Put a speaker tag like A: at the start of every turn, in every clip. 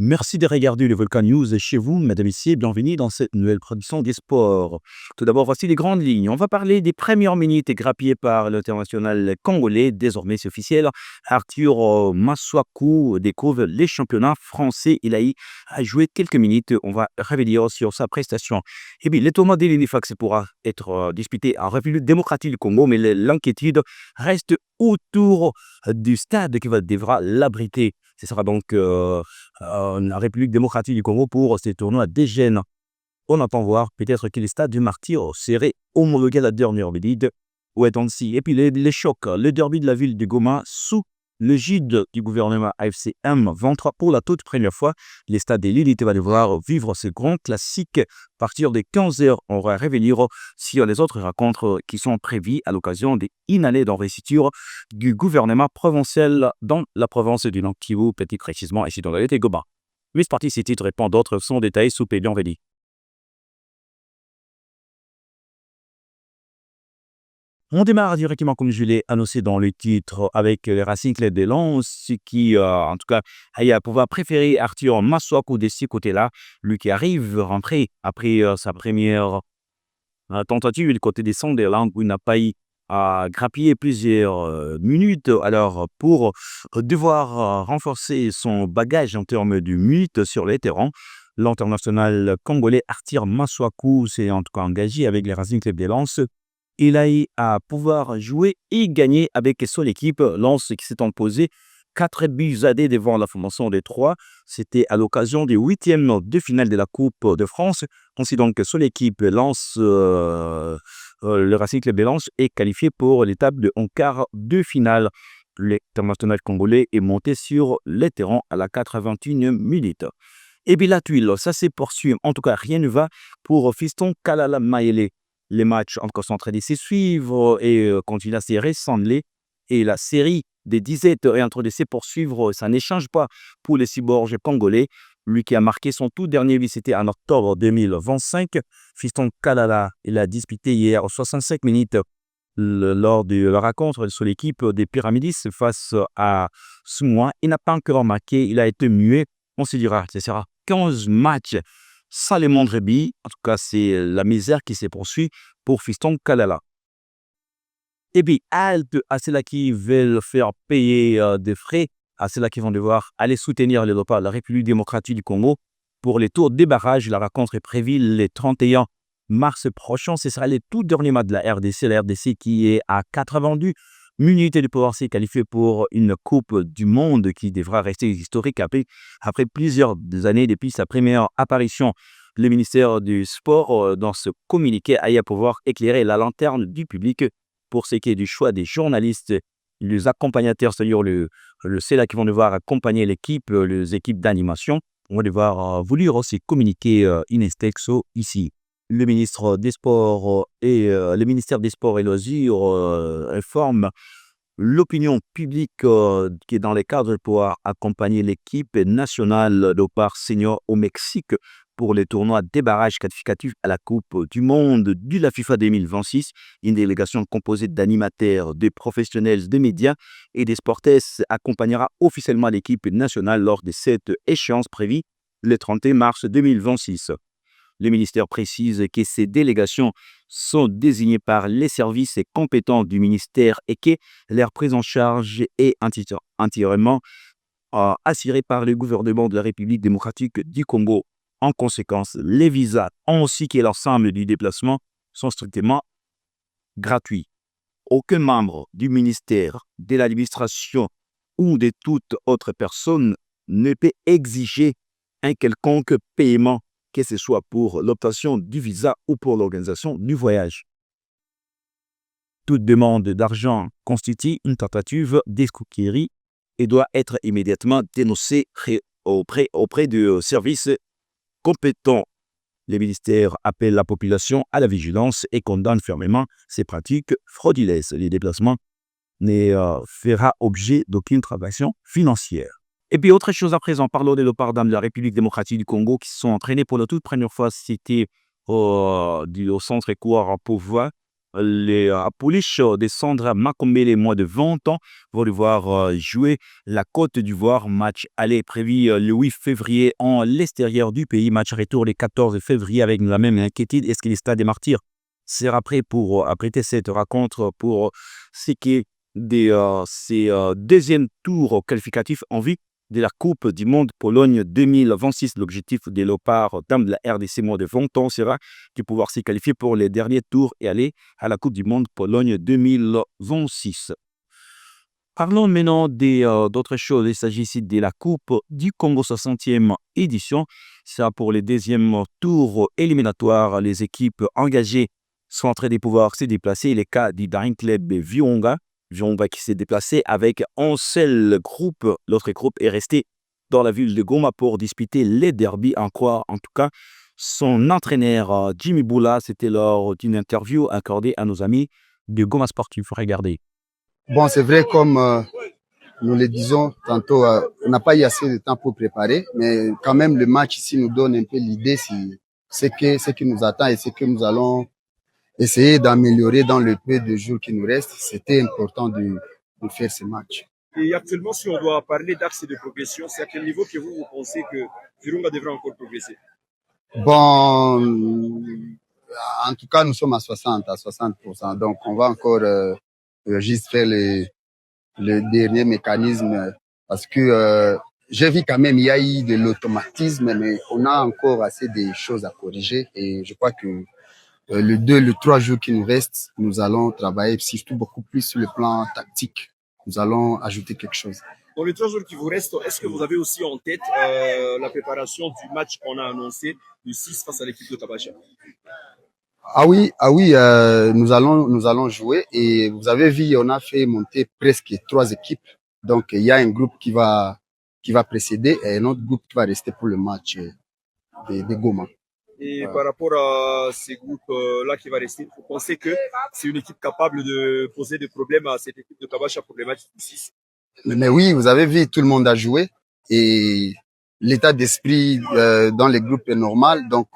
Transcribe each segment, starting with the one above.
A: Merci de regarder le Volcan News chez vous, mesdames et messieurs. Bienvenue dans cette nouvelle production des sports. Tout d'abord, voici les grandes lignes. On va parler des premières minutes grappillées par l'international congolais. Désormais, c'est officiel. Arthur Maswaku découvre les championnats français. Il a joué quelques minutes. On va revenir sur sa prestation. Et bien, le tournoi de l'Unifax pourra être disputé en République démocratique du Congo, mais l'inquiétude reste autour du stade qui devra l'abriter. Ce sera donc la République démocratique du Congo pour ces tournois des jeunes. On attend voir peut-être que le stade du Martyr serait homologué à la dernière minute. Ouais, ainsi. Et puis les chocs, le derby de la ville de Goma sous le gide du gouvernement AFC M23 pour la toute première fois. Les stades de l'élite va devoir vivre ce grand classique à partir de 15h. On va revenir sur les autres rencontres qui sont prévues à l'occasion d'une année d'investiture du gouvernement provincial dans la province du Nord Kivu, petit précisément ici dans la ville de Goma. Mais ce parti, ces titres et tant d'autres sont détaillés sous Pélion Vedi. On démarre directement, comme je l'ai annoncé dans le titre, avec les Racing Club de Lens, qui, en tout cas, a pouvoir préférer Arthur Maswaku de ce côté-là, lui qui arrive rentré après sa première tentative du côté des Sunderland, où il n'a pas eu à grappiller plusieurs minutes. Alors, pour devoir renforcer son bagage en termes de minutes sur les terrains, l'international congolais Arthur Maswaku s'est en tout cas engagé avec les Racing Club de Lens. Il a eu à pouvoir jouer et gagner avec son équipe. Lens qui s'est imposé 4 buts à 2 devant la formation des 3. C'était à l'occasion des 8e de finale de la Coupe de France. Considérant donc que son équipe Lens, le Racing Club de Lens, est qualifié pour l'étape de quart de finale. L'international congolais est monté sur les terrains à la 81e minute. Et bien la tuile, ça s'est poursuivi. En tout cas, rien ne va pour Fiston Kalala Mayele. Les matchs encore sont en train de se suivre et continuent à se ressembler. Et la série des disettes est en train de se poursuivre. Ça n'échange pas pour les cyborgs congolais. Lui qui a marqué son tout dernier but, c'était en octobre 2025. Fiston Kalala, il a disputé hier 65 minutes lors de la rencontre de son équipe des Pyramides face à Soumois. Il n'a pas encore marqué, il a été muet. On se dira, ce sera 15 matchs sans les moindres billes. En tout cas, c'est la misère qui se poursuit pour Fiston Kalala. Et puis, halte à ceux-là qui veulent faire payer des frais, à ceux-là qui vont devoir aller soutenir la République démocratique du Congo pour les tours des barrages. La rencontre est prévue le 31 mars prochain. Ce sera le tout dernier match de la RDC. La RDC qui est à 92 minutes de pouvoir se qualifier pour une Coupe du Monde qui devra rester historique après plusieurs années depuis sa première apparition. Le ministère du Sport, dans ce communiqué, a eu à pouvoir éclairer la lanterne du public pour ce qui est du choix des journalistes, les accompagnateurs, c'est-à-dire ceux-là qui vont devoir accompagner l'équipe, les équipes d'animation. On va devoir vouloir aussi communiquer in extenso ici. Le ministre des Sports et le ministère des Sports et Loisirs informe l'opinion publique qui est dans les cadres de pouvoir accompagner l'équipe nationale de par senior au Mexique pour les tournois des barrages qualificatifs à la Coupe du Monde de la FIFA 2026. Une délégation composée d'animateurs, de professionnels des médias et des sportifs accompagnera officiellement l'équipe nationale lors de cette échéance prévue le 31 mars 2026. Le ministère précise que ces délégations sont désignées par les services compétents du ministère et que leur prise en charge est entièrement assurée par le gouvernement de la République démocratique du Congo. En conséquence, les visas ainsi que l'ensemble du déplacement sont strictement gratuits. Aucun membre du ministère, de l'administration ou de toute autre personne ne peut exiger un quelconque paiement, que ce soit pour l'obtention du visa ou pour l'organisation du voyage. Toute demande d'argent constitue une tentative d'escroquerie et doit être immédiatement dénoncée auprès du service compétent. Le ministère appelle la population à la vigilance et condamne fermement ces pratiques frauduleuses. Les déplacements ne fera objet d'aucune transaction financière. Et puis, autre chose à présent, parlons des léopards de la République démocratique du Congo qui se sont entraînés pour la toute première fois. C'était au centre court à Pouvoir Les Polish de Sandra Makombele, moins de 20 ans, vont devoir jouer la Côte d'Ivoire. Match aller prévu le 8 février en l'extérieur du pays. Match retour le 14 février avec la même inquiétude. Est-ce que le Stade des Martyrs sera prêt pour abriter cette rencontre pour ce qui est ces deuxième tour qualificatif en vue de la Coupe du Monde Pologne 2026. L'objectif des Léopards dames de la RDC moins de 20 ans sera de pouvoir se qualifier pour les derniers tours et aller à la Coupe du Monde Pologne 2026. Parlons maintenant d'autres choses. Il s'agit ici de la Coupe du Congo 60e édition. Ça pour les deuxièmes tours éliminatoires. Les équipes engagées sont en train de pouvoir se déplacer. Les cas du Daring Club Virunga qui s'est déplacé avec un seul groupe. L'autre groupe est resté dans la ville de Goma pour disputer les derbies. En tout cas, son entraîneur Jimmy Boula, c'était lors d'une interview accordée à nos amis de Goma Sportif. Regardez.
B: Bon, c'est vrai, comme nous le disons tantôt, on n'a pas eu assez de temps pour préparer, mais quand même, le match ici nous donne un peu l'idée si ce qui nous attend et ce que nous allons essayer d'améliorer dans le peu de jours qui nous restent. C'était important de faire ce match.
C: Et actuellement, si on doit parler d'axe de progression, c'est à quel niveau que vous pensez que Virunga devrait encore progresser?
B: Bon, en tout cas, nous sommes à 60%. Donc, on va encore juste faire le dernier mécanisme parce que j'ai vu quand même il y a eu de l'automatisme, mais on a encore assez de choses à corriger et je crois que le 3 jours qui nous restent, nous allons travailler surtout beaucoup plus sur le plan tactique. Nous allons ajouter quelque chose.
C: Dans les 3 jours qui vous restent, est-ce que vous avez aussi en tête la préparation du match qu'on a annoncé le 6 face à l'équipe de Kabacha?
B: Ah oui, nous allons jouer et vous avez vu, on a fait monter presque 3 équipes. Donc il y a un groupe qui va précéder et un autre groupe qui va rester pour le match de Goma.
C: Et par rapport à ces groupes-là qui va rester, vous pensez que c'est une équipe capable de poser des problèmes à cette équipe de Kabacha pour les matchs du 6?
B: Mais oui, vous avez vu, tout le monde a joué et l'état d'esprit dans les groupes est normal. Donc,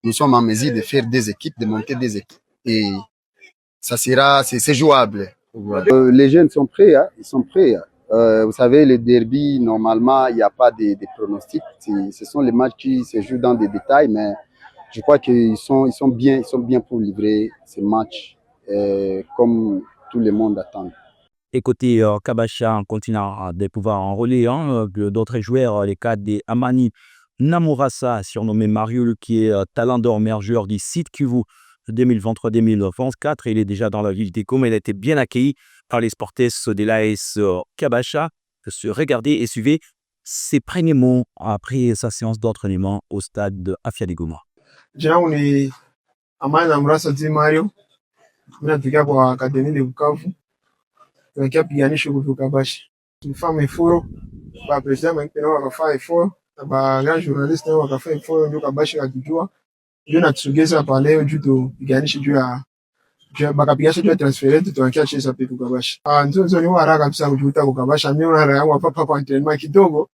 B: nous sommes en mesure de faire des équipes, de monter des équipes et ça sera, c'est jouable. Les jeunes sont prêts, hein, ils sont prêts. Vous savez, les derbies, normalement, il n'y a pas de pronostics. Ce sont les matchs qui se jouent dans des détails, mais je crois qu'ils sont bien pour livrer ces matchs comme tout le monde attend.
A: Et côté Kabacha, on continue de pouvoir enrôler d'autres joueurs, les cas de Amani Namurasa, surnommé Mario, qui est talent d'or meilleur joueur du site Kivu 2023-2024. Il est déjà dans la ville des Goma. Il a été bien accueilli par les sportifs de l'AS Kabacha. Regardez et suivez ses premiers mots après sa séance d'entraînement au stade de Afia de Goma.
D: Jina ni Amani Namurasa Di Mario. Mimi natokea kwa Akademi de Bukavu. Tunakia piganisho kutoka Kabashi. Tulifanya eforo ba president mpena wakafanya eforo na ba grand journaliste nao wakafanya eforo ndio Kabashi akijua. Ndio natusogeza hapa leo juu tupiganishe juu ya bakapiganisha juu ya transfer tunakia cheza pe kwa Kabashi. Ndio ni haraka kabisa kujuta kwa Kabashi. Mimi na raha yangu hapa kwa entraînement kidogo.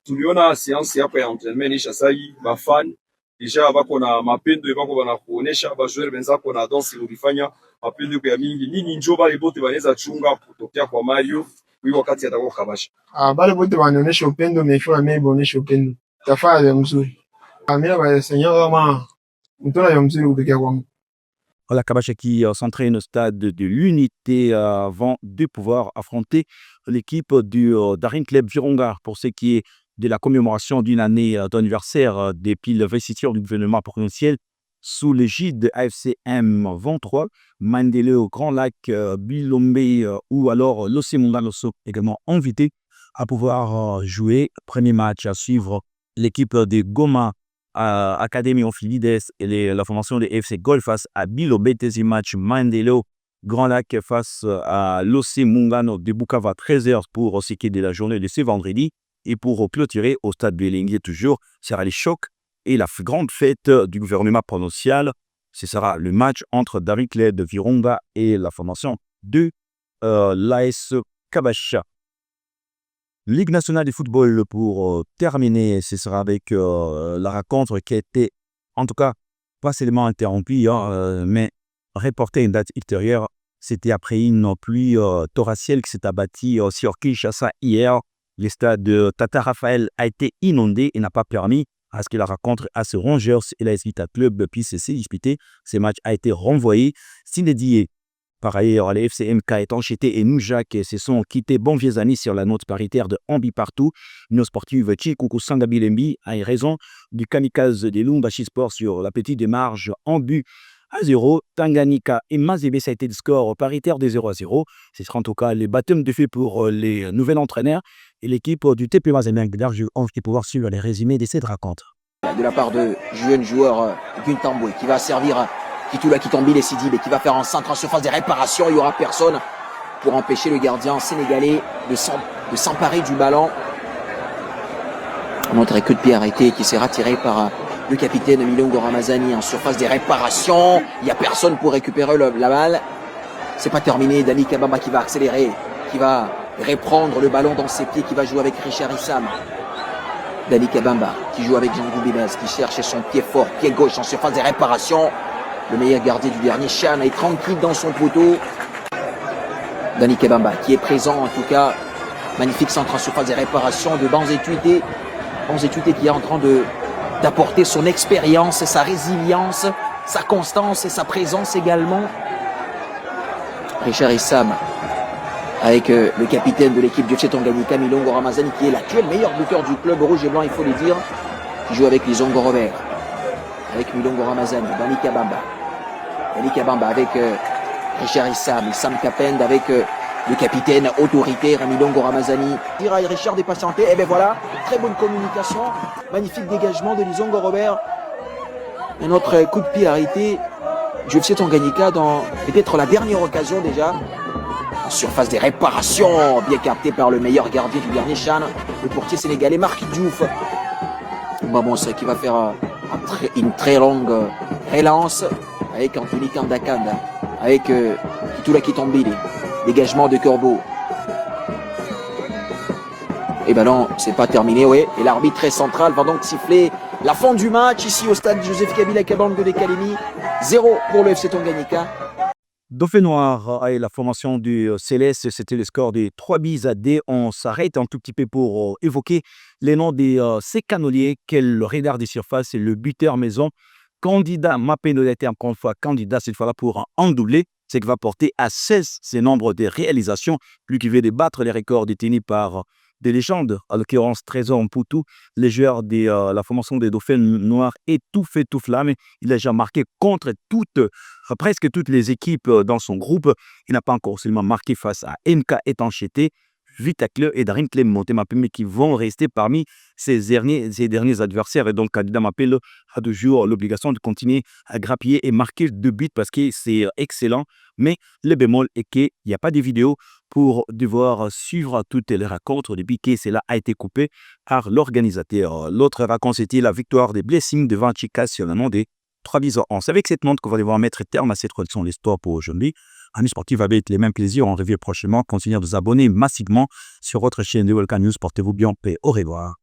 C: Tuliona séance hapa ya entraînement ni shasai ba fan deja bako na mapendo bako bana kuonesha ba joueur benzako na dansi ulifanya mapendo ya mingi nini njoo bale bote banaweza chunga kutokea kwa Mario huyo wakati atakuwa Kabashi.
D: Bale bote wanaonesha upendo mefua mimi baonesha upendo. Tafadhali mzuri. Mimi ba seigneur kama mtona ya mzuri kutokea kwangu.
A: Voilà, Kabacha qui s'entraîne au stade de l'unité avant de pouvoir affronter l'équipe du Daring Club Virunga pour ce qui est de la commémoration d'une année d'anniversaire depuis l'investiture du gouvernement provincial sous l'égide de AFCM 23, Mandele au Grand Lac, Bilombe ou alors l'Océ Mondanoso également invité à pouvoir jouer. Premier match à suivre l'équipe de Goma Academy of Leaders et la formation de FC Golf face à Bilombe. Deuxième match Mandelo Grand Lac face à l'Océ Mungano de Bukavu à 13h pour ce qui est de la journée de ce vendredi. Et pour clôturer au stade Bélingué toujours, ce sera les chocs et la grande fête du gouvernement provincial. Ce sera le match entre Daring Club de Virunga et la formation de l'AS Kabacha. Ligue nationale de football pour terminer, ce sera avec la rencontre qui a été, en tout cas, pas seulement interrompue, mais reporter une date ultérieure. C'était après une pluie torrentielle qui s'est abattue sur Kinshasa hier. Le stade de Tata Raphaël a été inondé et n'a pas permis à ce que la rencontre à ce Rangers et la Vita Club puisse se disputer. Ce match a été renvoyé. Sinédié. Par ailleurs, les FCMK étant Chété et Noujak se sont quittés bon vieux années sur la note paritaire de Ambi partout. Nos sportive Chikuku Sangabilembi a eu raison du kamikaze de Lumbashi Sport sur la petite démarche en but à 0. Tanganyika et Mazébé, ça a été le score paritaire de 0-0. Ce sera en tout cas les baptêmes de feu pour les nouvelles entraîneurs et l'équipe du TP Mazébé. D'ailleurs, j'ai envie de pouvoir suivre les résumés de cette rencontre.
E: De la part de jeune joueur Guntamboué qui va servir Kitula Kitambile et Sidibé qui va faire un centre en surface des réparations. Il n'y aura personne pour empêcher le gardien sénégalais de s'emparer du ballon. On montrait que de pied arrêté qui s'est retiré par le capitaine Milongo Ramazani en surface des réparations. Il n'y a personne pour récupérer la balle. C'est pas terminé. Dani Kabamba qui va accélérer, qui va reprendre le ballon dans ses pieds, qui va jouer avec Richard Issam. Dani Kabamba qui joue avec Jean Goubinez, qui cherche son pied fort, pied gauche en surface des réparations. Le meilleur gardien du dernier, Chan, est tranquille dans son poteau. Dani Kabamba qui est présent en tout cas. Magnifique centre en surface des réparations de Banzé Tuité. Banzé Tuité qui est en train d'apporter son expérience, sa résilience, sa constance et sa présence également. Richard Issam avec le capitaine de l'équipe du FC Tanganyika, Milongo Ramazani, qui est l'actuel meilleur buteur du club rouge et blanc, il faut le dire, qui joue avec les Zongo Robert, avec Milongo Ramazani, Dani Kabamba. Dani Kabamba avec Richard Issam, Issam Kapend avec le capitaine autoritaire Milongo Ramazani. Dira Richard dépatienté, et bien voilà, très bonne communication, magnifique dégagement de Lizongo Robert. Un autre coup de pied arrêté du FC Tanganyika dans peut-être la dernière occasion déjà. En surface des réparations, bien capté par le meilleur gardien du dernier Chan, le portier sénégalais Marc Diouf. Babonsa qui va faire une très longue relance avec Anthony Kandakanda, avec Kitula Kitambili, dégagement de Corbeau. Et ballon, c'est pas terminé, oui. Et l'arbitre très central va donc siffler la fin du match ici au stade Joseph Kabila Kabango de Kalemi. 0 pour le FC Tanganyika.
A: Dauphin Noir et la formation du Céleste, c'était le score de 3-2. On s'arrête un tout petit peu pour évoquer les noms de ces canonniers, quel radar de surface et le buteur maison. Candidat, Mapeno était encore une fois candidat cette fois-là pour un doublé, ce qui va porter à 16 ce nombre de réalisations, plus qu'il veut débattre les records détenus par des légendes, en l'occurrence Trésor Mputu, les joueurs de la formation des Dauphins Noirs, et tout fait tout flamme. Il a déjà marqué contre presque toutes les équipes dans son groupe. Il n'a pas encore seulement marqué face à MK Etancheté, Vitacleur et Darin Clem Montemapeme qui vont rester parmi ses derniers adversaires. Et donc, candidat Mapelo a toujours l'obligation de continuer à grappiller et marquer 2 buts parce que c'est excellent. Mais le bémol est qu'il n'y a pas de vidéo pour devoir suivre toutes les rencontres depuis que cela a été coupé par l'organisateur. L'autre rencontre, c'était la victoire des Blessings devant Chicas sur le nom des 3-11. C'est avec cette montre qu'on va devoir mettre terme à cette relation de l'histoire pour aujourd'hui. Amis sportifs, avec les mêmes plaisirs, on revient prochainement. Continuez de vous abonner massivement sur votre chaîne de Volcan News. Portez-vous bien, paix, au revoir.